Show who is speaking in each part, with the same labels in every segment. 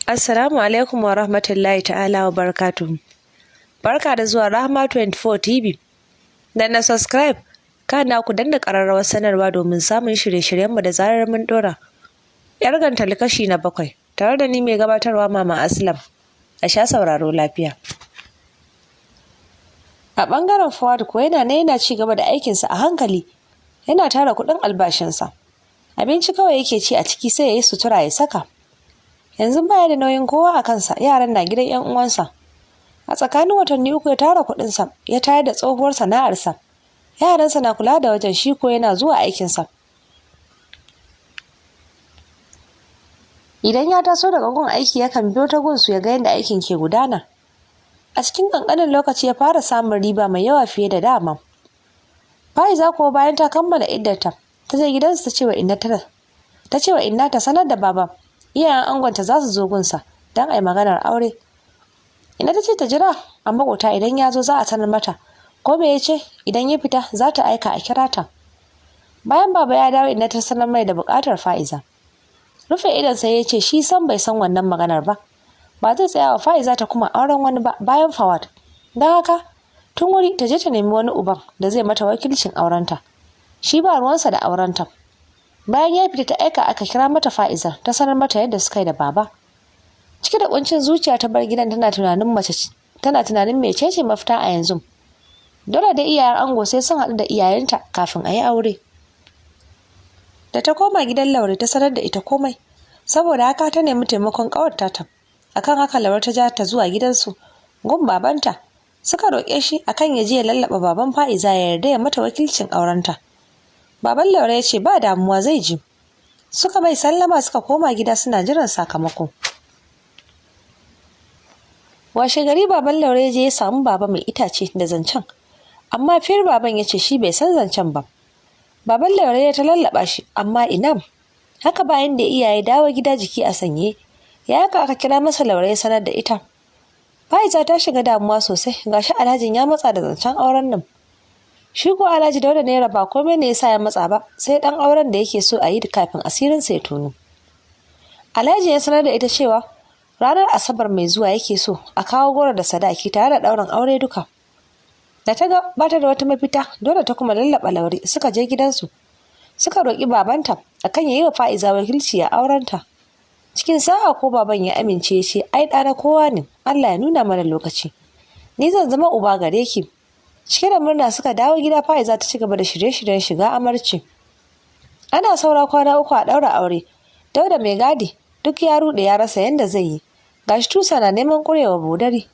Speaker 1: Assalamu alaikum wa rahmatullahi ta'ala wa barakatuhu. Barka da zuwa Rahama 24 TV. Na subscribe, kana ku danna ƙararrawar sanarwa domin samun shirye-shiryenmu da zarar mun ɗora. Yar Gantali kashi na 7, tare da ni mai gabatarwa Mama Aslam. A sha sauraro lafiya. A ɓangaren Fuad ko yana ci gaba da aikinsa a hankali, yana tara kuɗin albashinsa. Abinci kawai yake ci a ciki sai ya yi sutura ya saka. Yanzu baya da nauyin kowa a kansa, yaran na gidan 'yan uwansa. A tsakanin watanni 3 ya tara kuɗinsa, ya tayar da tsohuwar sana'arsa. Yaransa na kula da wajen, shi ko yana zuwa aikinsa. Idan ya taso daga gun aiki yakan biyo ta gunsu ya ga yadda aikin ke gudana. A cikin ƙanƙanin lokaci ya fara samun riba mai yawa fiye da dama. Faiza kuwa bayan ta kammala iddarta, ta je gidansu ta ce wa inna ta sanar da baba iyayen angonta za su zo gunsa don a yi maganar aure. Inna ta ce ta jira a maƙota, idan ya zo za a sanar mata, ko me ya ce idan ya fita za ta aika a kira ta. Bayan baba ya dawo, inna ta sanar mai da buƙatar Faiza. Rufe idonsa ya ce shi san bai san wannan maganar ba zai tsaya wa Faiza ta kuma auren wani ba bayan Fawad. Don haka tun wuri ta je ta nemi wani uban da zai mata wakilcin aurenta. Shi ba ruwansa da aurenta. Bayan ya fita ta aika aka kira mata Faiza, ta sanar mata yadda suka yi da baba. Cike da kuncin zuciya ta bar gidan, tana tunanin mecece mafita a yanzu. Dole da iyayen ango sai sun haɗu da iyayenta kafin a yi aure. Da ta koma gidan Laure ta sanar da ita komai, saboda haka ta nemi taimakon ƙawarta ta. Akan haka Laure ta ja ta zuwa gidansu gun babanta. Suka roƙe shi akan ya je ya lallaɓa baban Faiza ya yarda ya mata wakilcin aurenta. Baban Laure ya ce ba damuwa zai ji. Suka mai sallama suka koma gida suna jiran sakamako. Washe gari baban Laure ya je ya samu baba mai itace da zancen, amma fir baban ya ce shi bai san zancen ba. Baban Laure ya ta lallaɓa shi, amma ina. Haka bayan da iyaye dawo gida jiki a sanye, ya haka aka kira masa Laure ya sanar da ita. Faiza ta shiga damuwa sosai, gashi Alhajin ya matsa da zancen auren nan. Shi ko Alhaji Dauda Naira ba komai ne yasa ya matsa ba, sai dan auren da yake so a yi kafin asirin sa ya tono. Alhaji ya sanar da ita cewa ranar Asabar mai zuwa yake so a kawo goro da sadaki tare da ɗaurin aure duka. Da ta ga ba ta da wata mafita, dole ta kuma lallaɓa Laure suka je gidansu. Suka roƙi babanta akan ya yi wa Faiza wakilci a aurenta. Cikin sa'a ko baban ya amince ya ce ai ɗana kowa ne, Allah ya nuna mana lokaci. Ni zan zama uba gare ki. Cike da murna suka dawo gida, Faiza ta ci gaba da shirye-shiryen shiga amarci. Ana saura kwana 3 a ɗaura aure. Dauda mai gadi duk ya ruɗe ya rasa yanda zai yi. Gashi tusa na neman ƙurewa bodari.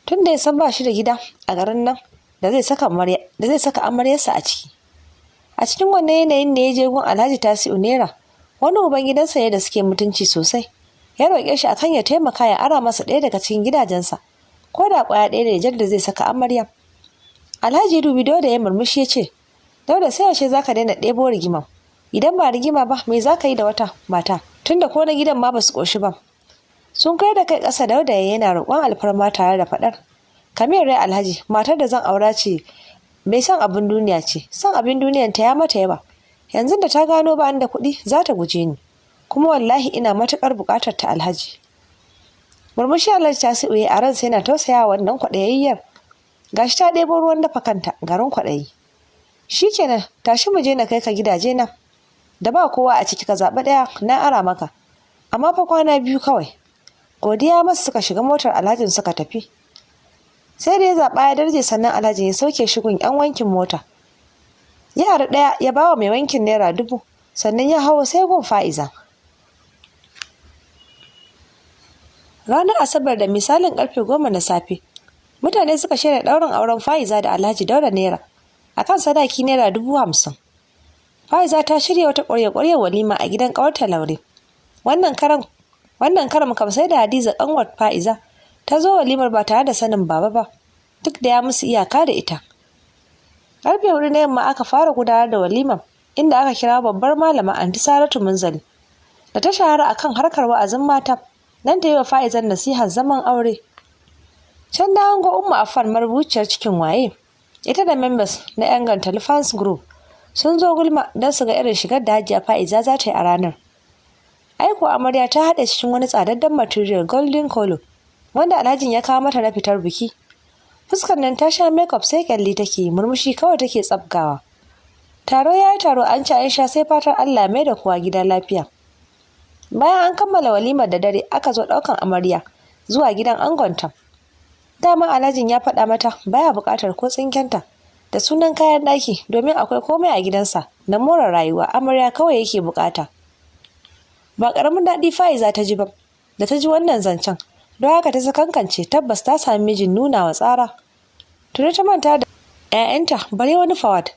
Speaker 1: Tun da ya san ba shi da gida a garin nan da zai saka amaryarsa a ciki. A cikin wannan yanayin ne ya je gun Alhaji Tasi'u Naira, wani uban gidansa ne da suke mutunci sosai. Ya roƙe shi akan ya taimaka ya ara masa ɗaya daga cikin gidajensa, ko da ƙwaya ɗaya ne jar da zai saka amarya. Alhaji dubi Dauda ya murmushi ya ce, Dauda sai yaushe zaka daina ɗebo rigima? Idan ba rigima ba me zaka yi da wata mata, tunda ko na gidan ma basu ƙoshi ba. Sun kai da kai ƙasa Dauda yana roƙon alfarma tare da faɗar, Kamar rai Alhaji, matar da zan aura ce mai son abin duniya ce, son abin duniyan ta ya mata yawa. Yanzu da ta gano ba da kuɗi za ta guje ni, kuma wallahi ina matuƙar buƙatar ta Alhaji. Murmushi Alhaji Tasi'u ya a ransa yana tausaya wannan kwaɗayayyar. Gashi ta ɗebo ruwan dafa kanta garin kwaɗayi. Shikenan, tashi mu je na kai ka gidaje na da ba kowa a ciki, ka zaɓi ɗaya na ara maka, amma fa kwana 2 kawai. Godiya masa suka shiga motar Alhajin suka tafi. Sai da ya zaɓa ya darje sannan Alhajin ya sauke shi gun 'yan wankin mota. Yara ɗaya ya bawa mai wankin Naira 1000, sannan ya hawo sai gun Faiza. Ranar Asabar da misalin karfe 10 na safe, mutane suka shirya ɗaurin auren Faiza da Alhaji Dauda Naira akan sadaki Naira 50,000. Faiza ta shirya wata ƙwarya-ƙwaryar walima a gidan ƙawarta Laure. Wannan karam kam sai da Hadiza ƙanwar Faiza ta zo walimar ba tare da sanin baba ba, duk da ya musu iyaka da ita. Karfe 4 na yamma aka fara gudanar da walimar, inda aka kira babbar malama Anti Saratu Munzali da ta shahara akan harkar wa'azin mata, dan ta yi wa Faizan nasihar zaman aure. Can da hango Umma Affan, marubuciyar cikin waye, ita da members na 'yan Gantali fans group sun zo gulma don su ga irin shigar da Hajiya Faiza za ta yi a ranar. Aiko amarya ta haɗa cikin wani tsadaddan material golden color wanda Alhajin ya kawo mata na fitar biki. Fuskar nan ta sha makeup sai kyalli take, murmushi kawai take tsabgawa. Taro ya yi taro, an ci an sha, sai fatar Allah mai da kowa gida lafiya. Bayan an kammala walimar da dare, aka zo ɗaukan amarya zuwa gidan angonta. Dama Alhajin ya faɗa mata baya buƙatar ko tsinkenta da sunan kayan ɗaki domin akwai komai a gidansa na more rayuwa, amarya kawai yake buƙata. Ba ƙaramin daɗi Faiza ta ji ba da ta ji wannan zancen, don haka ta sakankance tabbas ta sami mijin nuna wa tsara. Tuni ta manta da 'ya'yanta bare wani Fawad,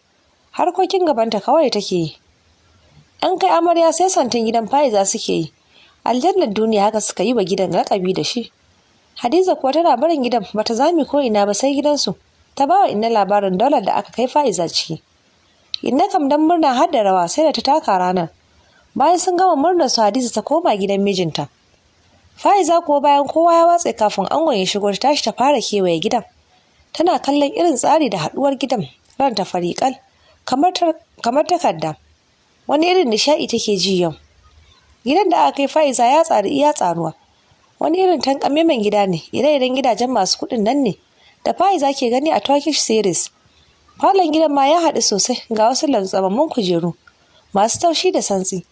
Speaker 1: harkokin gabanta kawai take yi. An kai amarya sai santin gidan Faiza suke yi, aljannar duniya haka suka yi wa gidan laƙabi da shi. Hadiza kuwa tana barin gidan bata zami ko ina ba sai gidansu, ta bawa Inna labarin daular da aka kai Faiza ciki. Inna kam dan murna har da rawa sai da ta taka ranar. Bayan sun gama murnar su, Hadiza ta koma gidan mijinta. Faiza kuwa bayan kowa ya watse kafin angon ya shigo, ta tashi ta fara kewaye gidan. Tana kallon irin tsari da haɗuwar gidan, ranta fariƙal kamar takarda. Wani irin nishaɗi take ji yau. Gidan da aka kai Faiza ya tsari iya tsaruwa. Wani irin tanƙamemen gida ne, ire-iren gidajen masu kuɗin nan ne da Faiza ke gani a Turkish series. Falon gidan ma ya haɗu sosai, ga wasu lantsabammun kujeru masu taushi da santsi.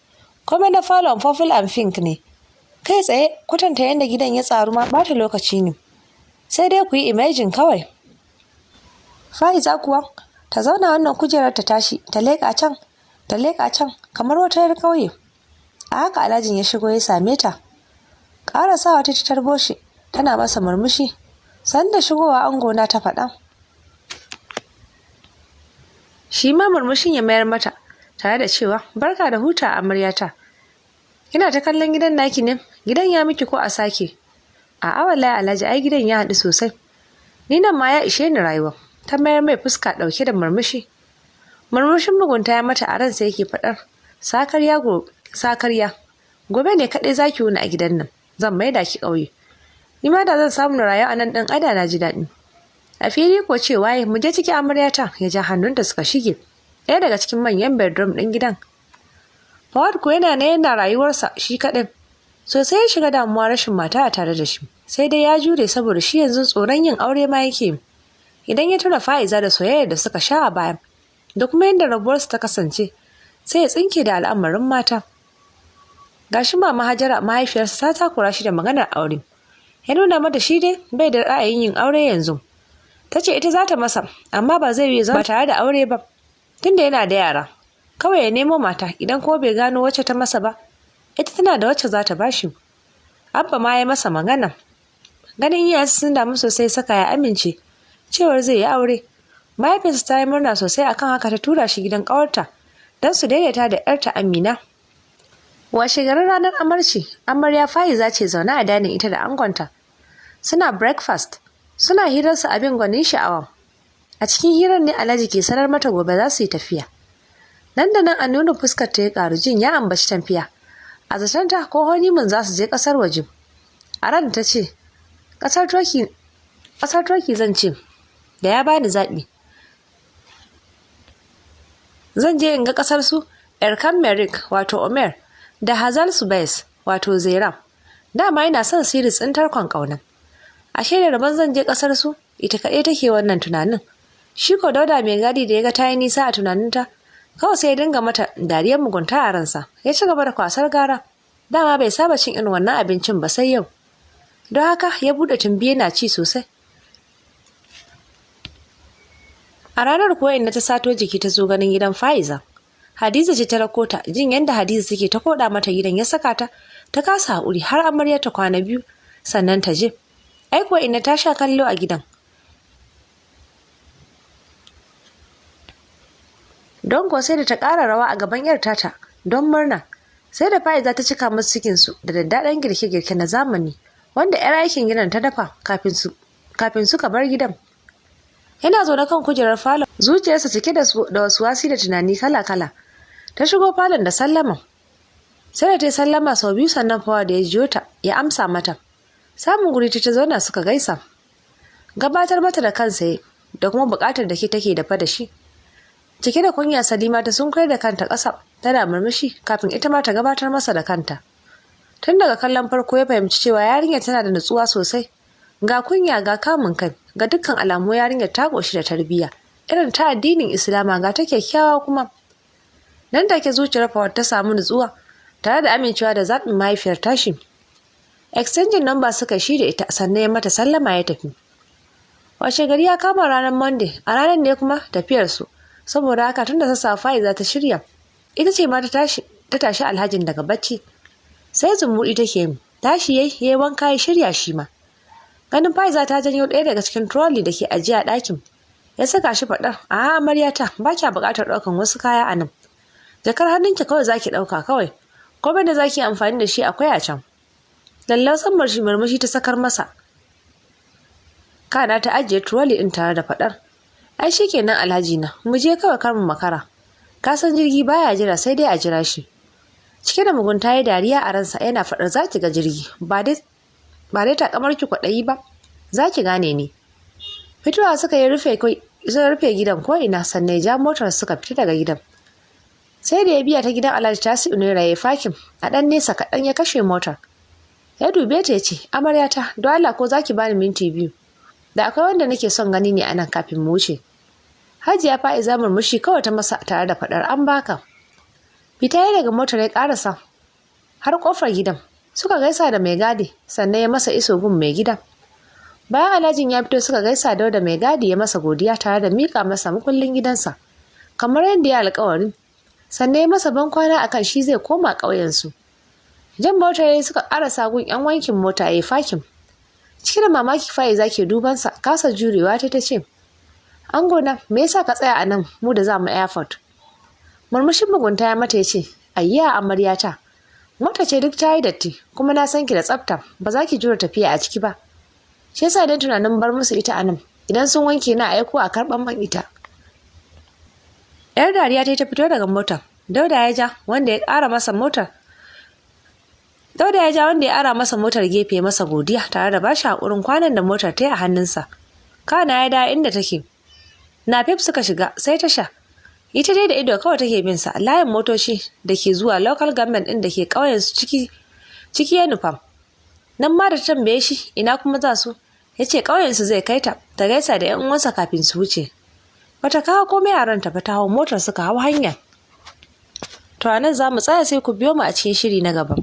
Speaker 1: Komai na falon purple and pink ne. Kai tsaye kwatanta yadda gidan ya tsaru ma ɓata lokaci ne. Sai dai ku yi imagine kawai. Faiza kuwa ta zauna wannan kujerar ta tashi, ta leƙa can kamar wata yar ƙauye. A haka Alhajin ya shigo ya same ta. Ƙarasawa ta tarbo shi, tana masa murmushi. Sanda shigowa angona ta faɗa. Shi ma murmushin ya mayar mata tare da cewa barka da huta amaryata. Kina ta kallon gidan naki ne? Gidan ya miki ko a sake? A'a wallahi Alhaji, ai gidan ya haɗu sosai. Ni nan ma ya ishe ni rayuwa. Ta mayar mai fuska ɗauke da murmushi. Murmushin mugunta ya mata a ransa yake faɗar. Sakarya. Gobe ne kaɗai zaki wuni a gidan nan. Zan maida ki ƙauye. Ni ma da zan samu na rayu a nan ɗin ada na ji daɗi. A fili ko cewa mu je ciki amaryata, ya ja hannunta suka shige ɗaya daga cikin manyan bedroom ɗin gidan. Fawad ko yana rayuwarsa shi kaɗai. Sosai ya shiga damuwa rashin mata a tare da shi. Sai dai ya jure saboda shi yanzu tsoron yin aure ma yake. Idan ya tuna Faiza da soyayya da suka sha a baya da kuma yadda rabuwarsu ta kasance, sai ya tsinke da al'amarin mata. Gashi mama Hajara mahaifiyarsa ta takura shi da maganar aure. Ya nuna mata shi dai bai da ra'ayin yin aure yanzu. Ta ce ita za ta masa, amma ba zai yi zama tare da aure ba tunda yana da yara. Kawai ya nemo mata, idan ko bai gano wacce ta masa ba, ita tana da wacce za ta bashi. Abba ma ya masa magana. Ganin iyayensa sun damu sosai saka ya amince cewar zai yi aure. Mahaifinsa ta yi murna sosai akan haka, ta tura shi gidan ƙawarta don su daidaita da 'yarta Amina. Washe garin ranar amarci, amarya Faiza ce zaune a danin ita da angonta. Suna breakfast, suna hirarsa abin gwanin sha'awa. A cikin hirar ne Alhaji ke sanar mata gobe za su yi tafiya. Nan da nan a nuna fuskar ta ya ƙaru, jin ya ambaci tafiya. A zatanta ko honeymoon za su je ƙasar waje. A ran ta ce, ƙasar Turkey zan ce, da ya bani zaɓi. Zan je in ga ƙasar su Erkan Merik wato Omer da Hazal Subais wato Zairam. Dama ina son series ɗin Tarkon Kauna. Ashe da rabon zan je ƙasar su, ita kaɗai take wannan tunanin. Shi ko Dauda mai gadi da ya ga ta yi nisa a tunaninta, kawai sai ya dinga mata dariyar mugunta a ransa. Ya ci gaba da kwasar gara. Dama bai saba cin irin wannan abincin ba sai yau. Don haka ya buɗe tumbi yana ci sosai. A ranar kuwa Inna ta sato jiki ta zo ganin gidan Faiza. Hadiza ce ta rako ta, jin yadda Hadiza take ta koda mata gidan ya saka ta, ta kasa haƙuri har amarya ta kwana 2 sannan ta je. Ai kuwa Inna ta sha kallo a gidan. Don kuwa sai da ta ƙara rawa a gaban 'yar tata don murna. Sai da Faiza ta cika musu cikinsu da daddaɗan girke-girke na zamani wanda 'yar aikin gidan ta dafa kafin suka bar gidan. Yana zaune kan kujerar falon, zuciyarsa cike da wasuwasi da tunani kala-kala. Ta shigo falon da sallama. Sai da ta yi sallama sau 2 sannan fawa da ya jiyo ta ya amsa mata. Samun guri ta zauna suka gaisa. Gabatar mata da kansa da kuma buƙatar da take dafa da shi. Cike da kunya Salima ta sunkuyar da kanta ƙasa tana murmushi kafin ita ma ta gabatar masa da kanta. Tun daga kallon farko ya fahimci cewa yarinyar tana da nutsuwa sosai, ga kunya ga kamun kai, ga dukkan alamu yarinyar ta ƙoshi da tarbiyya irin ta addinin Islama, ga ta kyakkyawa kuma. Nan take zuciyar Fawad ta samu nutsuwa tare da amincewa da zaɓin mahaifiyar tashi. Exchanging number suka shi da ita sannan ya mata sallama ya tafi. Washe gari ya kama ranar Monday, a ranar ne kuma tafiyarsu, saboda haka tunda sassafe Faiza ta shirya, ita ce ma ta tashi Alhajin daga bacci. Sai zumuɗi take yi, tashi yayi wanka ya shirya shi ma. Ganin Faiza ta janyo ɗaya daga cikin trolley da ke ajiye a ɗakin, ya saka shi faɗar, "A amaryata, ba kya buƙatar ɗaukan wasu kaya a nan. Jakar hannunki kawai zaki ɗauka kawai, komai da zaki amfani da shi akwai a can." Lallausan murmushi ta sakar masa. Kana ta ajiye trolley ɗin tare da faɗar, "Ai shikenan Alhaji na, mu je kawai kar mu makara. Ka san jirgi baya jira sai dai a jira shi." Cike da mugunta ya dariya a ransa yana faɗar, "Za ki ga jirgi, ba dai takamar ki kwaɗayi ba, za ki gane ni." Fitowa suka yi rufe gidan ko ina, sannan ya ja motar suka fita daga gidan. Sai da ya biya ta gidan Alhaji Tasi'u Naira ya fakin a ɗan nesa kaɗan ya kashe motar. Ya dube ta ya ce, "Amaryata, don Allah ko za ki bani minti 2? Da akwai wanda nake son gani ne a nan kafin mu wuce." Hajiya Fa'iza murmushi kawai ta masa tare da faɗar, "An baka." Fita ya daga motar ya ƙarasa har ƙofar gidan, suka gaisa da mai gadi sannan ya masa iso gun mai gidan. Bayan Alhajin ya fito suka gaisa da mai gadi ya masa godiya tare da miƙa masa makullin gidansa kamar yadda ya alƙawari, sannan ya masa bankwana akan shi zai koma ƙauyensu. Jan motar yayi suka ƙarasa gun 'yan wankin mota yayi fakin. Cikin da mamaki Fa'iza ke dubansa, kasa jurewa ta ce, "Angona, me yasa ka tsaya a nan mu da za mu airport?" Murmushin mugunta ya mata ya ce, "Ayya amaryata, mota ce duk ta yi datti kuma na san ki da tsafta, ba za ki jura tafiya a ciki ba. Shi yasa dai tunanin bar musu ita a nan, idan sun wanke na aiko a karɓar man ita." Yar dariya ta fito daga motar. Dauda ya ja wanda ya ara masa motar gefe masa godiya tare da bashi hakurin kwanan da motar ta yi a hannunsa. Kana ya dawo inda take. Napep suka shiga sai tasha. Ita dai da ido kawai take bin sa, layin motoci da ke zuwa local government din da ke ƙauyen su ciki ya nufa. Nan ma da ta tambaye shi ina kuma za su, ya ce ƙauyen su zai kai ta gaisa da 'yan uwansa kafin su wuce. Bata kawo komai a ranta ba, ta hau motar suka hau hanya. To a nan za mu tsaya, sai ku biyo mu a cikin shiri na gaba.